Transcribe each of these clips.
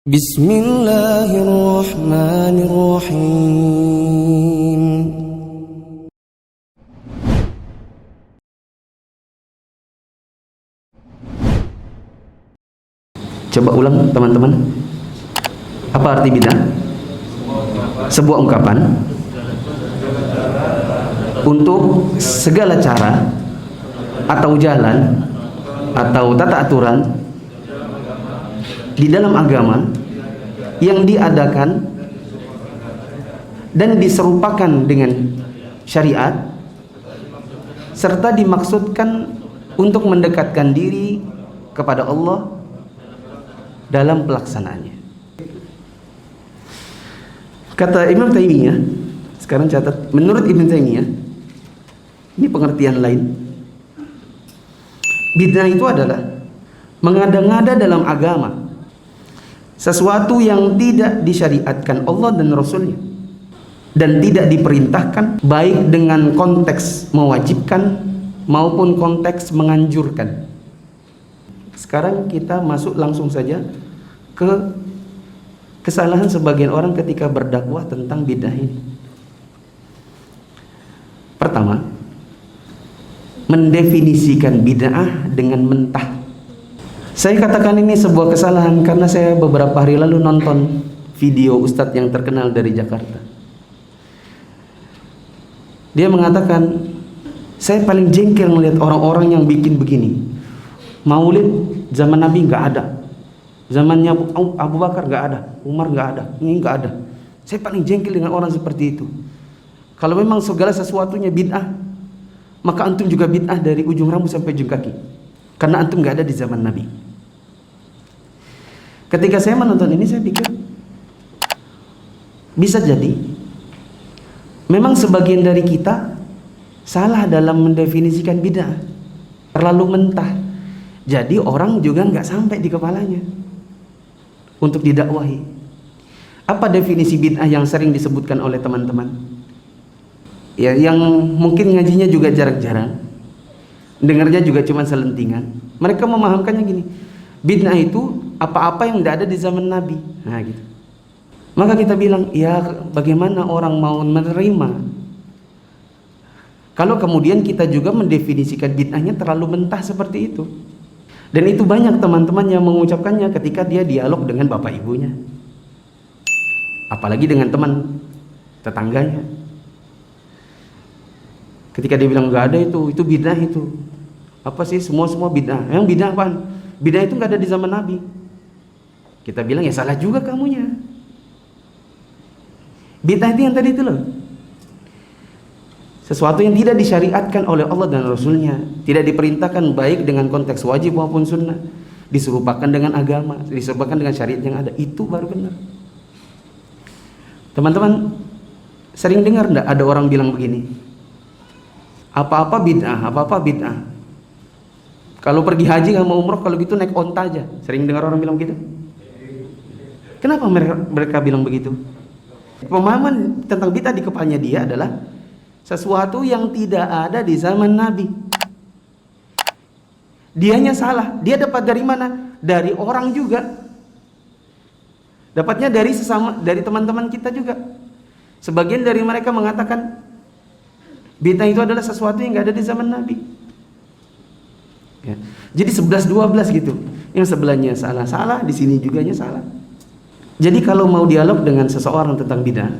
Bismillahirrahmanirrahim. Coba ulang teman-teman. Apa arti bid'ah? Sebuah ungkapan untuk segala cara atau jalan atau tata aturan di dalam agama yang diadakan dan diserupakan dengan syariat serta dimaksudkan untuk mendekatkan diri kepada Allah dalam pelaksanaannya. Kata Ibnu Taimiyah, sekarang catat, menurut Ibnu Taimiyah, ini pengertian lain. Bid'ah itu adalah mengada-ngada dalam agama sesuatu yang tidak disyariatkan Allah dan Rasulnya dan tidak diperintahkan, baik dengan konteks mewajibkan maupun konteks menganjurkan. Sekarang kita masuk langsung saja ke kesalahan sebagian orang ketika berdakwah tentang bid'ah ini. Pertama, mendefinisikan bid'ah dengan mentah. Saya katakan ini sebuah kesalahan karena saya beberapa hari lalu nonton video ustadz yang terkenal dari Jakarta. Dia mengatakan, saya paling jengkel melihat orang-orang yang bikin begini. Maulid zaman Nabi nggak ada, zamannya Abu Bakar nggak ada, Umar nggak ada, ini nggak ada. Saya paling jengkel dengan orang seperti itu. Kalau memang segala sesuatunya bid'ah, maka antum juga bid'ah dari ujung rambut sampai ujung kaki, karena antum nggak ada di zaman Nabi. Ketika saya menonton ini, saya pikir bisa jadi memang sebagian dari kita salah dalam mendefinisikan bid'ah, terlalu mentah. Jadi orang juga nggak sampai di kepalanya untuk didakwahi. Apa definisi bid'ah yang sering disebutkan oleh teman-teman? Ya, yang mungkin ngajinya juga jarang-jarang, dengarnya juga cuma selentingan. Mereka memahamkannya gini, bid'ah itu apa-apa yang tidak ada di zaman Nabi. Nah gitu. Maka kita bilang, ya bagaimana orang mau menerima kalau kemudian kita juga mendefinisikan bid'ahnya terlalu mentah seperti itu. Dan itu banyak teman-teman yang mengucapkannya ketika dia dialog dengan bapak ibunya, apalagi dengan teman tetangganya. Ketika dia bilang nggak ada itu bid'ah itu. Apa sih semua bid'ah? Yang bid'ah apaan? Bid'ah itu nggak ada di zaman Nabi. Kita bilang ya salah juga kamunya. Bid'ah itu yang tadi itu loh, sesuatu yang tidak disyariatkan oleh Allah dan Rasulnya, tidak diperintahkan baik dengan konteks wajib maupun sunnah, diserupakan dengan agama, diserupakan dengan syariat yang ada, itu baru benar. Teman-teman sering dengar enggak ada orang bilang begini, apa-apa bid'ah. Kalau pergi haji sama umroh, kalau gitu naik onta aja. Sering dengar orang bilang begitu. Kenapa mereka bilang begitu? Pemahaman tentang bid'ah di kepalanya dia adalah sesuatu yang tidak ada di zaman Nabi. Dianya salah. Dia dapat dari mana? Dari orang juga. Dapatnya dari sesama, dari teman-teman kita juga. Sebagian dari mereka mengatakan bid'ah itu adalah sesuatu yang nggak ada di zaman Nabi. Ya. Jadi 11-12 gitu. Yang sebelahnya salah, di sini juganya salah. Jadi kalau mau dialog dengan seseorang tentang bid'ah,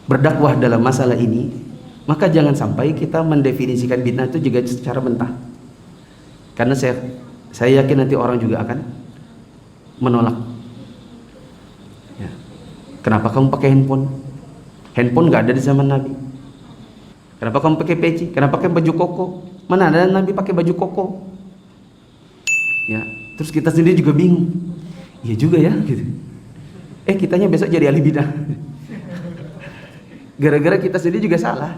berdakwah dalam masalah ini, maka jangan sampai kita mendefinisikan bid'ah itu juga secara mentah. Karena saya yakin nanti orang juga akan menolak. Ya. Kenapa kamu pakai handphone? Handphone nggak ada di zaman Nabi. Kenapa kamu pakai peci? Kenapa pakai baju koko? Mana ada Nabi pakai baju koko? Ya, terus kita sendiri juga bingung. Iya juga ya, gitu. Kitanya besok jadi ahli bid'ah. Gara-gara kita sendiri juga salah.